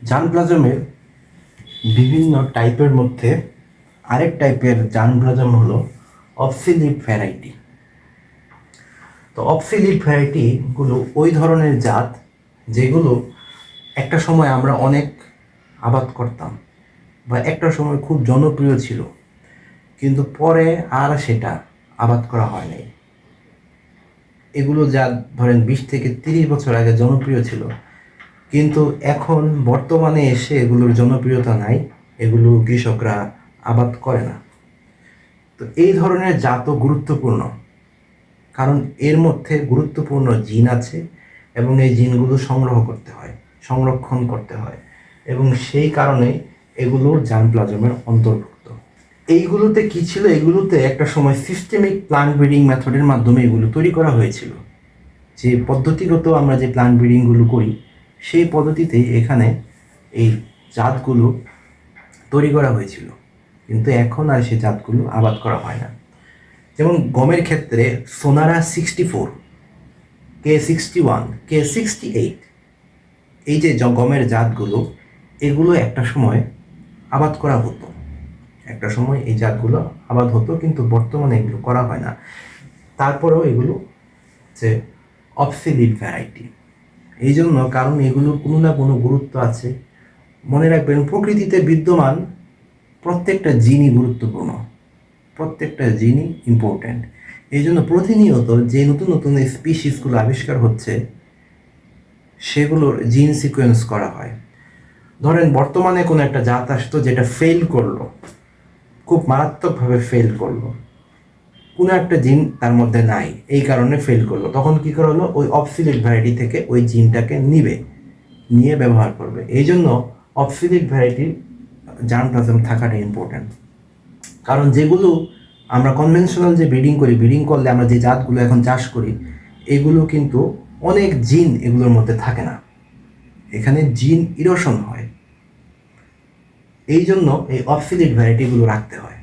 জার্মপ্লাজমের বিভিন্ন টাইপের মধ্যে আরেক টাইপের জার্মপ্লাজম হলো অবসিলিট ভ্যারাইটি। তো অবসিলিট ভ্যারাইটিগুলো ওই ধরনের জাত যেগুলো একটা সময় আমরা অনেক আবাদ করতাম বা একটা সময় খুব জনপ্রিয় ছিল, কিন্তু পরে আর সেটা আবাদ করা হয় নাই। এগুলো যা ধরেন 20 থেকে 30 বছর আগে জনপ্রিয় ছিল, কিন্তু এখন বর্তমানে এসে এগুলোর জনপ্রিয়তা নাই, এগুলো কৃষকরা আবাদ করে না। তো এই ধরনের জাতও গুরুত্বপূর্ণ, কারণ এর মধ্যে গুরুত্বপূর্ণ জিন আছে এবং এই জিনগুলো সংরক্ষণ করতে হয় এবং সেই কারণে এগুলো জার্মপ্লাজমের অন্তর্ভুক্ত। এইগুলোতে কি ছিল, এগুলোতে একটা সময় সিস্টেমিক প্লান্ট ব্রিডিং মেথডের মাধ্যমে এগুলো তৈরি করা হয়েছিল। যে পদ্ধতিগত আমরা যে প্লান্ট ব্রিডিংগুলো করি সেই পদ্ধতিতেই এখানে এই জাতগুলো তৈরি করা হয়েছিল, কিন্তু এখন আর সেই জাতগুলো আবাদ করা হয় না। যেমন গমের ক্ষেত্রে সোনারা 64, K61, K68, এই যে গমের জাতগুলো, এগুলো একটা সময় আবাদ করা হতো, একটা সময় এই জাতগুলো আবাদ হতো, কিন্তু বর্তমানে এগুলো করা হয় না। তারপরেও এগুলো যে অবসিলিট ভ্যারাইটি, এই জন্য কারণ এগুলোর কোনো না কোনো গুরুত্ব আছে। মনে রাখবেন, প্রকৃতিতে বিদ্যমান প্রত্যেকটা জিনই গুরুত্বপূর্ণ, প্রত্যেকটা জিনই ইম্পর্ট্যান্ট। এই জন্য প্রতিনিয়ত যে নতুন নতুন স্পিসিসগুলো আবিষ্কার হচ্ছে সেগুলোর জিন সিকোয়েন্স করা হয়। ধরেন বর্তমানে কোনো একটা জাত আসতো যেটা ফেল করলো, খুব মারাত্মকভাবে ফেল করলো, কোনো একটা জিন তার মধ্যে নাই, এই কারণে ফেল করলো, তখন কী করা হলো, ওই অবসিলিট ভ্যারাইটি থেকে ওই জিনটাকে নিয়ে ব্যবহার করবে। এই জন্য অবসিলিট ভ্যারাইটির জার্মপ্লাজম থাকাটা ইম্পর্ট্যান্ট। কারণ যেগুলো আমরা কনভেনশনাল যে ব্রিডিং করলে আমরা যে জাতগুলো এখন চাষ করি, এগুলো কিন্তু অনেক জিন এগুলোর মধ্যে থাকে না, এখানে জিন ইরোশন হয়। এই জন্য এই অবসিলিট ভ্যারাইটিগুলো রাখতে হয়।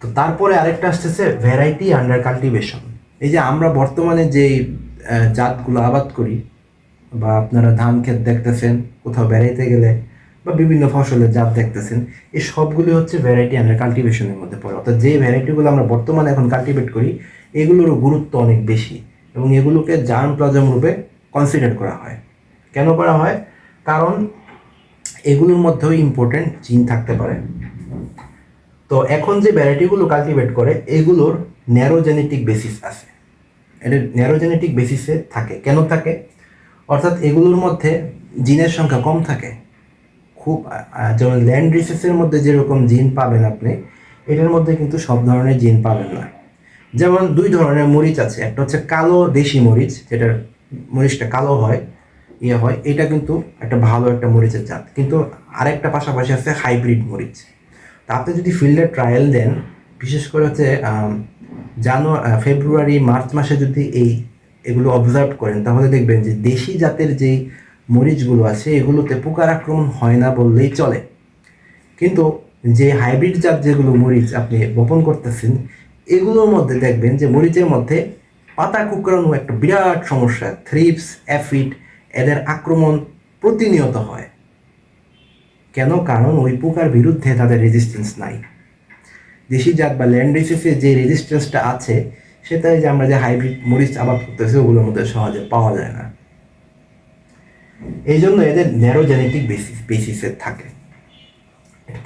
তো তারপরে আরেকটা আসতেছে ভ্যারাইটি আন্ডার কাল্টিভেশন। এই যে আমরা বর্তমানে যে জাতগুলো আবাদ করি, বা আপনারা ধান ক্ষেত দেখতেছেন কোথাও বেড়াইতে গেলে, বা বিভিন্ন ফসলের জাত দেখতেছেন, এই সবগুলি হচ্ছে ভ্যারাইটি আন্ডার কাল্টিভেশনের মধ্যে পড়ে। অর্থাৎ যে ভ্যারাইটিগুলো আমরা বর্তমানে এখন কাল্টিভেট করি, এগুলোরও গুরুত্ব অনেক বেশি এবং এগুলোকে জার্মপ্লাজম রূপে কনসিডার করা হয়। কেন করা হয়? কারণ এগুলোর মধ্যেও ইম্পর্টেন্ট জিন থাকতে পারে। তো এখন যে ভ্যারাইটিগুলো কাল্টিভেট করে, এগুলোর ন্যারো জেনেটিক বেসিস আছে, এটা ন্যারো জেনেটিক বেসিসে থাকে। কেন থাকে? অর্থাৎ এগুলোর মধ্যে জিনের সংখ্যা কম থাকে, খুব যেমন ল্যান্ড রিসেসের মধ্যে যেরকম জিন পাবেন আপনি, এটার মধ্যে কিন্তু সব ধরনের জিন পাবেন না। যেমন 2 ধরনের মরিচ আছে, একটা হচ্ছে কালো দেশি মরিচ, যেটার মরিচটা কালো হয়, এটা কিন্তু একটা ভালো একটা মরিচের জাত, কিন্তু আরেকটা পাশাপাশি আছে হাইব্রিড মরিচ। তা আপনি যদি ফিল্ডে ট্রায়াল দেন, বিশেষ করে হচ্ছে ফেব্রুয়ারি মার্চ মাসে যদি এগুলো অবজার্ভ করেন, তাহলে দেখবেন যে দেশি জাতের যেই মরিচগুলো আছে এগুলোতে পোকার আক্রমণ হয় না বললেই চলে, কিন্তু যে হাইব্রিড জাত যেগুলো মরিচ আপনি বপন করতেছেন, এগুলোর মধ্যে দেখবেন যে মরিচের মধ্যে পাতা কুঁকড়ানো একটা বিরাট সমস্যা, থ্রিপস, অ্যাফিড, এদের আক্রমণ প্রতিনিয়ত হয়। কেন? কারণ ওই পোকার বিরুদ্ধে তাদের রেজিস্ট্যান্স নাই। দেশি জাত বা ল্যান্ড রিসেসে যে রেজিস্ট্যান্সটা আছে, সেটাই যে আমরা যে হাইব্রিড মরিচ আবাদ করতেছি ওগুলোর মধ্যে সহজে পাওয়া যায় না। এই জন্য এদের ন্যারো জেনেটিক বেসিসে থাকে।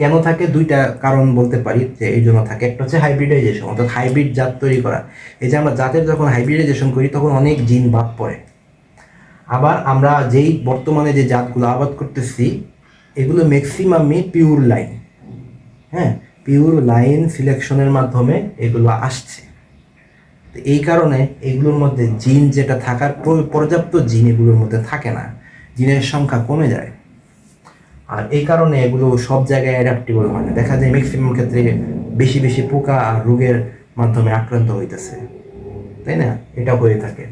কেন থাকে? 2টা কারণ বলতে পারি যে এই জন্য থাকে। একটা হচ্ছে হাইব্রিডাইজেশন, অর্থাৎ হাইব্রিড জাত তৈরি করা। এই যে আমরা জাতের যখন হাইব্রিডাইজেশন করি তখন অনেক জিন বাদ পড়ে। আবার আমরা যেই বর্তমানে যে জাতগুলো আবাদ করতেছি, এগুলো ম্যাক্সিমামই পিওর লাইন, পিওর লাইন সিলেকশনের মাধ্যমে এগুলো আসছে। তো এই কারণে এগুলোর মধ্যে জিন যেটা থাকার পর্যাপ্ত জিন এগুলোর মধ্যে থাকে না, জিনের সংখ্যা কমে যায়। আর এই কারণে এগুলো সব জায়গায় অ্যাডাপ্টেবল হয় না। দেখা যায় ম্যাক্সিমাম ক্ষেত্রে বেশি বেশি পোকা আর রোগের মাধ্যমে আক্রান্ত হইতেছে, তাই না? এটা হয়ে থাকে।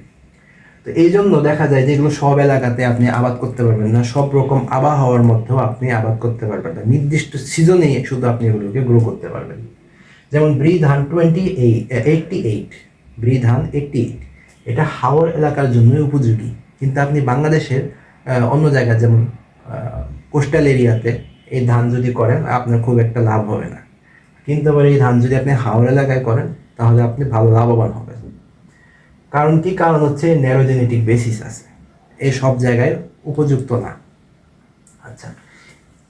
তো এই জন্য দেখা যায় যে এগুলো সব এলাকাতে আপনি আবাদ করতে পারবেন না, সব রকম আবহাওয়ার মধ্যেও আপনি আবাদ করতে পারবেন না, নির্দিষ্ট সিজনে শুধু আপনি এগুলোকে গ্রো করতে পারবেন। যেমন ব্রিধান 88, ব্রিধান 88, এটা হাওর এলাকার জন্যই উপযোগী, কিন্তু আপনি বাংলাদেশের অন্য জায়গায় যেমন কোস্টাল এরিয়াতে এই ধান যদি করেন আপনার খুব একটা লাভ হবে না, কিন্তু আবার এই ধান যদি আপনি হাওড় এলাকায় করেন তাহলে আপনি ভালো লাভবান হবেন। কারণ কি? কারণ হচ্ছে ন্যারো জেনেটিক বেসিস আছে, এই সব জায়গায় উপযুক্ত না। আচ্ছা,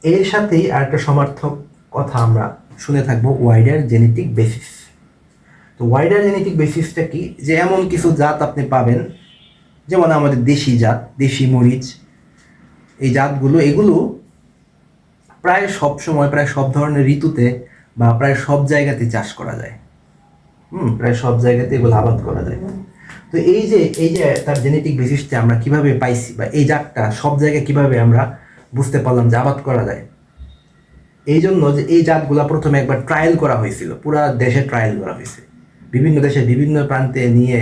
এর সাথেই আরেকটা সমার্থক কথা আমরা শুনে থাকবো, ওয়াইডার জেনেটিক বেসিস। তো ওয়াইডার জেনেটিক বেসিসটা কি? যে এমন কিছু জাত আপনি পাবেন, যেমন আমাদের দেশি জাত, দেশি মরিচ, এই জাতগুলো এগুলো প্রায় সব সময়, প্রায় সব ধরনের ঋতুতে বা প্রায় সব জায়গাতে চাষ করা যায়। প্রায় সব জায়গাতে এগুলো আবাদ করা যায়। তো এই যে তার জেনেটিক বেসিসটা আমরা কিভাবে পাইছি, বা এই জাতটা সব জায়গায় কিভাবে আমরা বুঝতে পারলাম যে আবাদ করা যায়, এই জন্য যে এই জাতগুলো প্রথমে একবার ট্রায়াল করা হয়েছিল, পুরা দেশে ট্রায়াল করা হয়েছে, বিভিন্ন দেশে বিভিন্ন প্রান্তে নিয়ে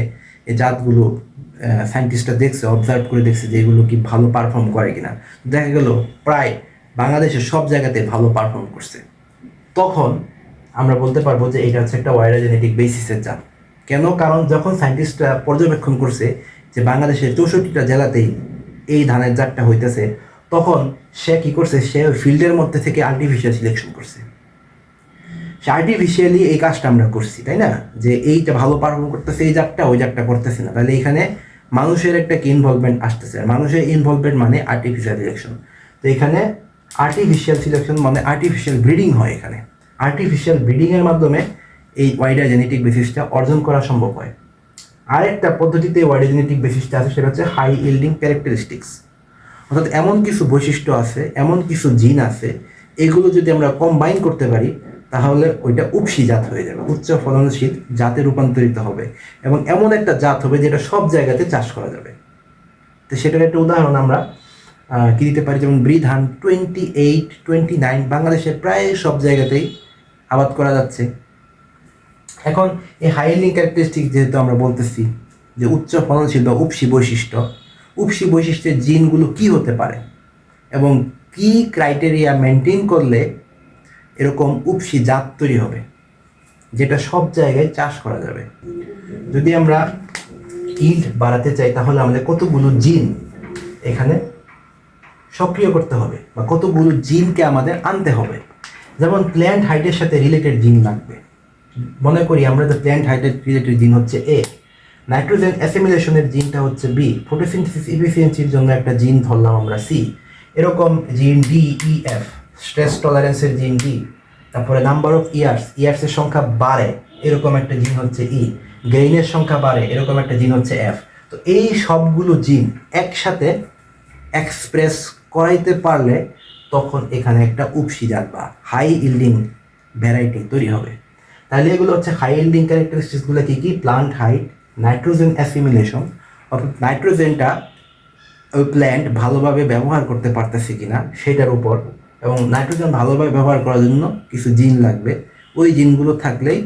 এই জাতগুলো সায়েন্টিস্টরা দেখছে, অবজার্ভ করে দেখছে যে এগুলো কি ভালো পারফর্ম করে কিনা। দেখা গেল প্রায় বাংলাদেশের সব জায়গাতে ভালো পারফর্ম করছে। তখন আমরা বলতে পারবো যে এটা হচ্ছে একটা ওয়াইডার জেনেটিক বেসিসের জাত। কেন? কারণ যখন সায়েন্টিস্টরা পর্যবেক্ষণ করছে যে বাংলাদেশের 64টা জেলাতেই এই ধানের জাতটা হইতেছে, তখন সে কি করছে, সে ফিল্ডের মধ্যে থেকে আর্টিফিশিয়াল সিলেকশন করছে। সে আর্টিফিশিয়ালি এই কাজটা আমরা করছি, তাই না? যে এইটা ভালো পারফর্ম করতেছে এই জাতটা, ওই জাতটা করতেছে না, তাহলে এখানে মানুষের একটা কি ইনভলভমেন্ট আসতেছে। মানুষের ইনভলভমেন্ট মানে আর্টিফিশিয়াল সিলেকশন। তো এখানে আর্টিফিশিয়াল সিলেকশন মানে আর্টিফিশিয়াল ব্রিডিং হয়। এখানে আর্টিফিশিয়াল ব্রিডিংয়ের মাধ্যমে এই ওয়াইডার জেনেটিক বেসিসটা অর্জন করা সম্ভব হয়। আরেকটা পদ্ধতিতে ওয়াইডার জেনেটিক বেসিসটা আছে, সেটা হচ্ছে হাই ইল্ডিং ক্যারেক্টারিস্টিক্স। অর্থাৎ এমন কিছু বৈশিষ্ট্য আছে, এমন কিছু জিন আছে, এগুলো যদি আমরা কম্বাইন করতে পারি তাহলে ওইটা উপসি জাত হয়ে যাবে, উচ্চ ফলনশীল জাতে রূপান্তরিত হবে, এবং এমন একটা জাত হবে যেটা সব জায়গাতে চাষ করা যাবে। তো সেটার একটা উদাহরণ আমরা কি দিতে পারি, যেমন ব্রি ধান 28, 29 বাংলাদেশের প্রায় সব জায়গাতেই আবাদ করা যাচ্ছে। এখন এই হাই ইল্ডিং ক্যারেক্টারিস্টিক যেহেতু আমরা বলতেছি যে উচ্চ ফলনশীল বা উপসি বৈশিষ্ট্যের জিনগুলো কি হতে পারে এবং কি ক্রাইটেরিয়া মেনটেন করলে এরকম উপসি জাত তৈরি হবে যেটা সব জায়গায় চাষ করা যাবে। যদি আমরা ইল্ড বাড়াতে চাই তাহলে আমাদের কতগুলো জিন এখানে সক্রিয় করতে হবে বা কতগুলো জিনকে আমাদের আনতে হবে। যেমন প্ল্যান্ট হাইটের সাথে রিলেটেড জিন লাগবে। মনে করি আমরা যে প্ল্যান্ট হাইটের রিলেটেড জিন হচ্ছে এ, নাইট্রোজেন অ্যাসিমিলেশনের জিনটা হচ্ছে বি, ফটোসিনথেসিস ইফিসিয়েন্সির জন্য একটা জিন ধরলাম আমরা সি, এরকম জিন ডি, ই, এফ, স্ট্রেস টলারেন্সের জিন ডি, তারপরে নাম্বার অফ ইয়ার্সের সংখ্যা বাড়ে এরকম একটা জিন হচ্ছে ই, গ্রেইনের সংখ্যা বাড়ে এরকম একটা জিন হচ্ছে এফ। তো এই সবগুলো জিন একসাথে এক্সপ্রেস করাইতে পারলে তখন এখানে একটা উপসি জাত বা হাই ইল্ডিং ভ্যারাইটি তৈরি হবে। তাহলে এগুলো হচ্ছে হাই ইল্ডিং ক্যারেক্টারিস্টিক্সগুলো কি কি? প্লান্ট হাইট, নাইট্রোজেন অ্যাসিমিলেশন, অর্থাৎ নাইট্রোজেনটা ওই প্ল্যান্ট ভালোভাবে ব্যবহার করতে পারতেছে কিনা সেটার উপর, এবং নাইট্রোজেন ভালোভাবে ব্যবহার করার জন্য কিছু জিন লাগবে, ওই জিনগুলো থাকলেই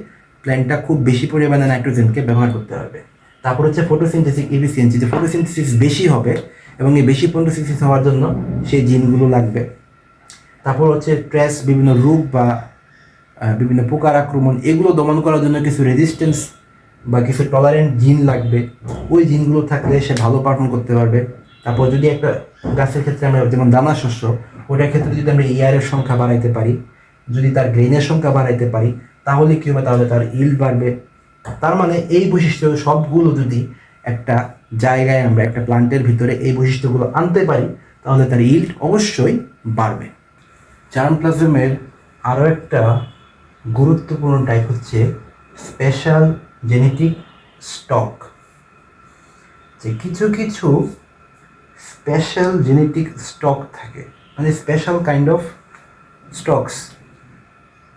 প্ল্যান্টটা খুব বেশি পরিমাণে নাইট্রোজেনকে ব্যবহার করতে পারবে। তারপর হচ্ছে ফটোসিনথেটিক এফিসিয়েন্সি, যে ফটোসিনথেসিস বেশি হবে এবং এই বেশি ফটোসিনথেসিস হওয়ার জন্য সেই জিনগুলো লাগবে। তারপর হচ্ছে ট্রেস, বিভিন্ন রোগ বা বিভিন্ন পোকার আক্রমণ, এগুলো দমন করার জন্য কিছু রেজিস্ট্যান্স বা কিছু টলারেন্ট জিন লাগবে, ওই জিনগুলো থাকলে সে ভালো পারফর্ম করতে পারবে। তারপর যদি একটা গাছের ক্ষেত্রে আমরা যেমন দানা শস্য, ওটার ক্ষেত্রে যদি আমরা ইয়ারের সংখ্যা বাড়াইতে পারি, যদি তার গ্রেইনের সংখ্যা বাড়াইতে পারি তাহলে কী হবে? তাহলে তার ইল্ড বাড়বে। তার মানে এই বৈশিষ্ট্য সবগুলো যদি একটা জায়গায় আমরা একটা প্লান্টের ভিতরে এই বৈশিষ্ট্যগুলো আনতে পারি তাহলে তার ইল্ড অবশ্যই বাড়বে। জার্মপ্লাজমের আরও একটা গুরুত্বপূর্ণ টাইপ হচ্ছে স্পেশাল জেনেটিক স্টক। যে কিছু কিছু স্পেশাল জেনেটিক স্টক থাকে, মানে স্পেশাল কাইন্ড অফ স্টকস,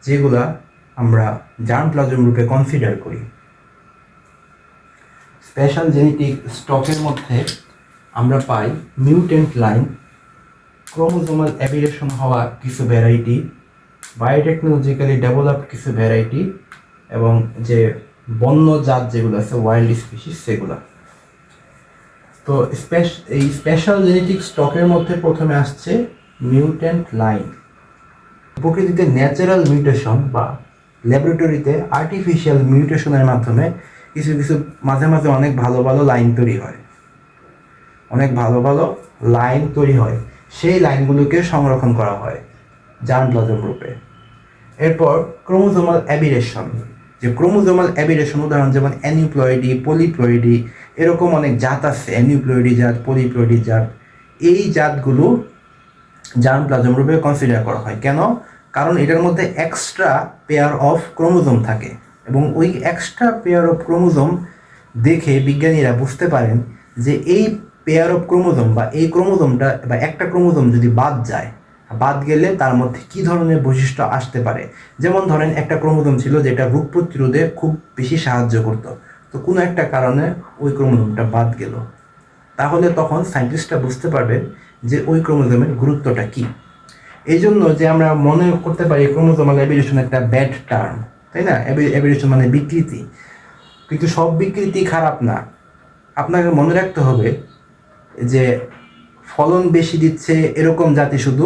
যেগুলা আমরা জার্মপ্লাজম রূপে কনসিডার করি। স্পেশাল জেনেটিক স্টকের মধ্যে আমরা পাই মিউটেন্ট লাইন, ক্রোমোজোমাল অ্যাবিরেশন হওয়া কিছু ভ্যারাইটি, বায়োটেকনোলজিক্যালি ডেভেলপড কিছু ভ্যারাইটি, এবং যে বন্য জাত যেগুলো আছে ওয়াইল্ড স্পিসিস সেগুলো। তো এই স্পেশাল জেনেটিক স্টকের মধ্যে প্রথমে আসছে মিউটেন্ট লাইন। প্রকৃতিতে ন্যাচারাল মিউটেশন বা ল্যাবরেটরিতে আর্টিফিশিয়াল মিউটেশনের মাধ্যমে কিছু কিছু মাঝে মাঝে অনেক ভালো ভালো লাইন তৈরি হয়, সেই লাইনগুলোকে সংরক্ষণ করা হয় জার্মপ্লাজম রূপে। এরপর ক্রোমোজোমাল অ্যাবিরেশন, যে ক্রোমোজোমাল অ্যাবিরেশন উদাহরণ যেমন অ্যানিউপ্লয়েডি, পলিপ্লয়েডি, এরকম অনেক জাত আছে, অ্যানিউপ্লয়েডি জাত, পলিপ্লয়েডি জাত। এই জাতগুলো জার্মপ্লাজম রূপে কনসিডার করা হয়। কেন? কারণ এটার মধ্যে এক্সট্রা পেয়ার অফ ক্রোমোজোম থাকে এবং ওই এক্সট্রা পেয়ার অফ ক্রোমোজোম দেখে বিজ্ঞানীরা বুঝতে পারেন যে এই পেয়ার অফ ক্রোমোজোম বা এই ক্রোমোজোমটা বা একটা ক্রোমোজোম যদি বাদ গেলে তার মধ্যে কী ধরনের বৈশিষ্ট্য আসতে পারে। যেমন ধরেন একটা ক্রোমোজোম ছিল যেটা রোগ প্রতিরোধে খুব বেশি সাহায্য করত, তো কোনো একটা কারণে ওই ক্রোমোজোমটা বাদ গেল, তাহলে তখন সায়েন্টিস্টরা বুঝতে পারবে যে ওই ক্রোমোজোমের গুরুত্বটা কী। এই জন্য যে আমরা মনে করতে পারি ক্রোমোজোমাল অ্যাবিরেশন একটা ব্যাড টার্ম, তাই না? অ্যাবিরেশন মানে বিকৃতি, কিন্তু সব বিকৃতি খারাপ না। আপনাকে মনে রাখতে হবে যে ফলন বেশি দিচ্ছে এরকম জাতি শুধু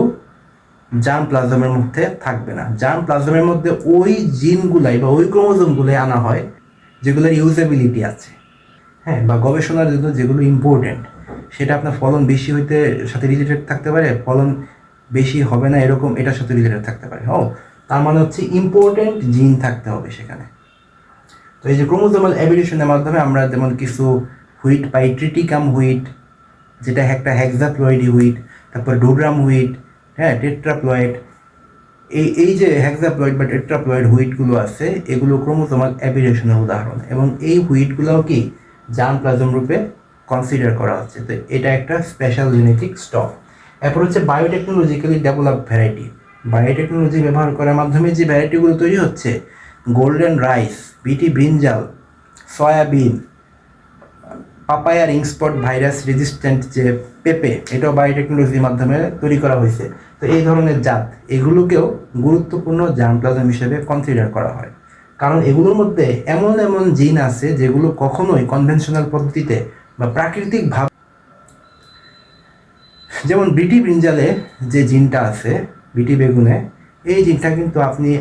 জার্মপ্লাজমের মধ্যে থাকবে না। জার্মপ্লাজমের মধ্যে ওই জিনগুলাই বা ওই ক্রোমোজোমগুলাই আনা হয় যেগুলোর ইউজেবিলিটি আছে, হ্যাঁ, বা গবেষণার জন্য যেগুলো ইম্পর্টেন্ট, সেটা আপনার ফলন বেশি হইতে সাথে রিলেটেড থাকতে পারে, ফলন বেশি হবে না এরকম এটার সাথে রিলেটেড থাকতে পারে। তার মানে হচ্ছে ইম্পর্টেন্ট জিন থাকতে হবে সেখানে। তো এই যে ক্রোমোজোমাল অ্যাবিরেশনের মাধ্যমে আমরা যেমন কিছু হুইট পাই, ট্রিটিকাম হুইট, যেটা একটা হেক্সাপ্লয়েডি হুইট, তারপর ডোগ্রাম হুইট, হ্যাঁ, টেট্রাপ্লয়েড। এই যে হেক্সাপ্লয়েড বা টেট্রাপ্লয়েড হুইটগুলো আছে, এগুলো ক্রোমোজোমাল অ্যাবিরেশনের উদাহরণ এবং এই হুইটগুলোও কি জার্মপ্লাজম রূপে কনসিডার করা হচ্ছে। তো এটা একটা স্পেশাল জেনেটিক স্টক। এরপর হচ্ছে বায়োটেকনোলজিক্যালি ডেভেলপ ভ্যারাইটি। বায়োটেকনোলজি ব্যবহার করার মাধ্যমে যে ভ্যারাইটিগুলো তৈরি হচ্ছে, গোল্ডেন রাইস, বিটি brinjal, soybean, papaya ring spot virus resistant যে পেঁপে, এটাও বায়োটেকনোলজির মাধ্যমে তৈরি করা হয়েছে। তো এই ধরনের জাত এগুলোকেও গুরুত্বপূর্ণ জার্মপ্লাজম হিসেবে কনসিডার করা হয়, কারণ এগুলোর মধ্যে এমন এমন জিন আছে যেগুলো কখনোই কনভেনশনাল পদ্ধতিতে বা প্রাকৃতিকভাবে, যেমন বিটি ব্রিঞ্জালে যে জিনটা আছে, বিটি বেগুনে, এই জিনটা কিন্তু আপনি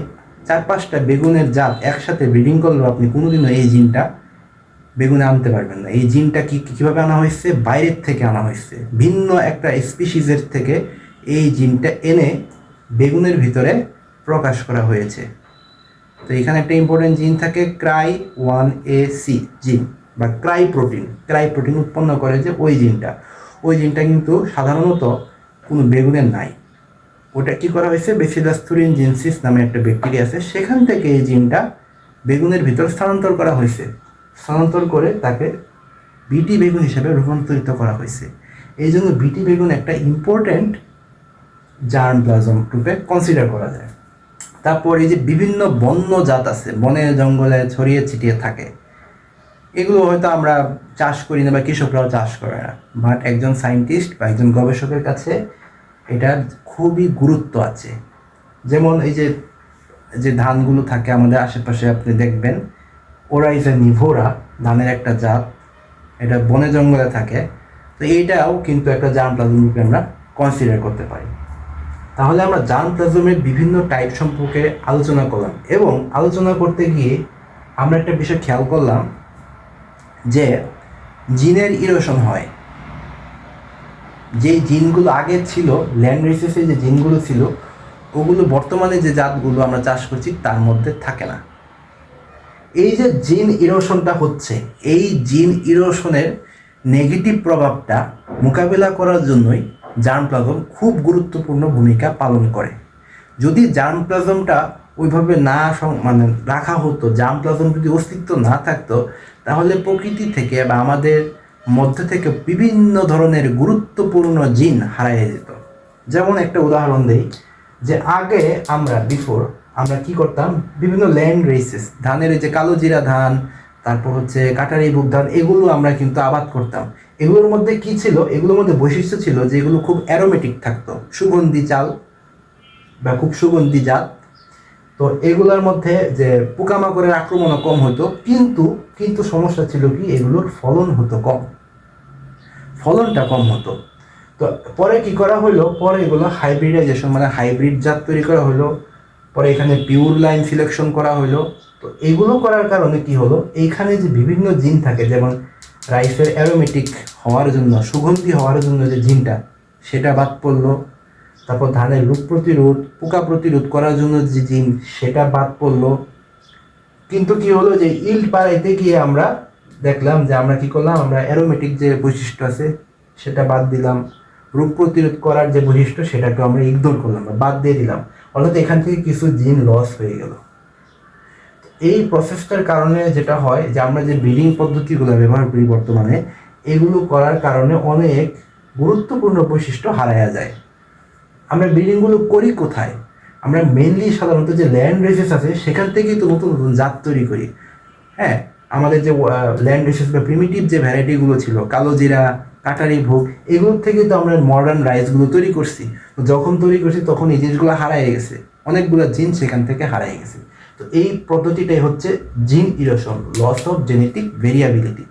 4-5টা বেগুনের জাত একসাথে ব্রিডিং করলেও আপনি কোনোদিনও এই জিনটা বেগুনে আনতে পারবেন না। এই জিনটা কীভাবে আনা হয়েছে? বাইরের থেকে আনা হয়েছে, ভিন্ন একটা স্পিসিসের থেকে এই জিনটা এনে বেগুনের ভিতরে প্রকাশ করা হয়েছে। তো এখানে একটা ইম্পর্টেন্ট জিন থাকে CRY1AC জিন বা ক্রাই প্রোটিন উৎপন্ন করে যে ওই জিনটা কিন্তু সাধারণত কোনো বেগুনের নাই। ওটা কি করা হয়েছে? ব্যাসিলাস থুরিনজিনসিস নামে একটা ব্যাকটেরিয়া আছে, সেখান থেকে এই জিনটা বেগুনের ভিতর স্থানান্তর করা হয়েছে, স্থানান্তর করে তাকে বিটি বেগুন হিসেবে রূপান্তরিত করা হয়েছে। এই জন্য বিটি বেগুন একটা ইম্পর্ট্যান্ট জার্মপ্লাজম রূপে কনসিডার করা যায়। তারপর এই যে বিভিন্ন বন্য জাত আছে, বনে জঙ্গলে ছড়িয়ে ছিটিয়ে থাকে, এগুলো হয়তো আমরা চাষ করি না বা কৃষকরাও চাষ করে না, বাট একজন সায়েন্টিস্ট বা একজন গবেষকের কাছে এটার খুবই গুরুত্ব আছে। যেমন এই যে ধানগুলো থাকে আমাদের আশেপাশে, আপনি দেখবেন ওরাইজা নিভোরা ধানের একটা জাত, এটা বনে জঙ্গলে থাকে। তো এইটাও কিন্তু একটা জার্মপ্লাজম রূপে আমরা কনসিডার করতে পারি। তাহলে আমরা জার্মপ্লাজমের বিভিন্ন টাইপ সম্পর্কে আলোচনা করলাম এবং আলোচনা করতে গিয়ে আমরা একটা বিষয় খেয়াল করলাম যে জিনের ইরোশন হয়। যে জিনগুলো আগে ছিল, ল্যান্ড রেসেসে যে জিনগুলো ছিল, ওগুলো বর্তমানে যে জাতগুলো আমরা চাষ করছি তার মধ্যে থাকে না। এই যে জিন ইরোশনটা হচ্ছে, এই জিন ইরোশনের নেগেটিভ প্রভাবটা মোকাবিলা করার জন্যই জার্মপ্লাজম খুব গুরুত্বপূর্ণ ভূমিকা পালন করে। যদি জার্মপ্লাজমটা ওইভাবে না রাখা হতো, জার্মপ্লাজম যদি অস্তিত্ব না থাকতো, তাহলে প্রকৃতি থেকে বা আমাদের মধ্যে থেকে বিভিন্ন ধরনের গুরুত্বপূর্ণ জিন হারিয়ে যেত। যেমন একটা উদাহরণ দেই, যে আগে আমরা কি করতাম, বিভিন্ন ল্যান্ড রেসেস, ধানের যে কালো জিরা ধান, তারপর হচ্ছে কাটারি বুক ধান, এগুলো আমরা কিন্তু আবাদ করতাম। এগুলোর মধ্যে কি ছিল? এগুলোর মধ্যে বৈশিষ্ট্য ছিল যে এগুলো খুব অ্যারোমেটিক থাকতো, সুগন্ধি চাল বা খুব সুগন্ধি জাত। তো এগুলোর মধ্যে যে পোকামাকড়ের আক্রমণও কম হতো, কিন্তু সমস্যা ছিল কি, এগুলোর ফলনটা কম হতো। তো পরে কি করা হলো, পরে এগুলো হাইব্রিডাইজেশন হাইব্রিড জাত তৈরি করা হলো, পরে এখানে পিওর লাইন সিলেকশন করা হলো। তো এগুলো করার কারণে কি হলো, এইখানে যে বিভিন্ন জিন থাকে, যেমন রাইসের অ্যারোমেটিক হওয়ার জন্য, সুগন্ধি হওয়ার জন্য যে জিনটা, সেটা বাদ পড়লো। তারপর ধানের রোগ প্রতিরোধ, পোকা প্রতিরোধ করার জন্য যে জিন সেটা বাদ পড়লো। কিন্তু কি হলো যে ইল্ড বাড়াইতে গিয়ে আমরা দেখলাম যে আমরা কি করলাম, আমরা অ্যারোমেটিক যে বৈশিষ্ট্য আছে সেটা বাদ দিলাম, রোগ প্রতিরোধ করার যে বৈশিষ্ট্য সেটাকে আমরা ইগনোর করলাম বা বাদ দিয়ে দিলাম, অর্থাৎ এখান থেকে কিছু জিন লস হয়ে গেল। এই প্রসেসটার কারণে যেটা হয় যে আমরা যে ব্রিডিং পদ্ধতিগুলো ব্যবহার করি বর্তমানে, এগুলো করার কারণে অনেক গুরুত্বপূর্ণ বৈশিষ্ট্য হারায়া যায়। আমরা ব্রিডিংগুলো করি কোথায়? আমরা মেনলি সাধারণত যে ল্যান্ড রেসেস আছে সেখান থেকেই তো নতুন নতুন জাত তৈরি করি। হ্যাঁ, আমাদের যে ল্যান্ড রেসেস বা প্রিমিটিভ যে ভ্যারাইটিগুলো ছিল, কালো জিরা, কাটারি ভোগ, এগুলোর থেকেই তো আমরা মডার্ন রাইসগুলো তৈরি করছি। তো যখন তৈরি করছি তখন এই জিনিসগুলো হারায় গেছে, অনেকগুলো জিন সেখান থেকে হারায় গেছে। তো এই পদ্ধতিটাই হচ্ছে জিন ইরোশন, লস অফ জেনেটিক ভেরিয়াবিলিটি।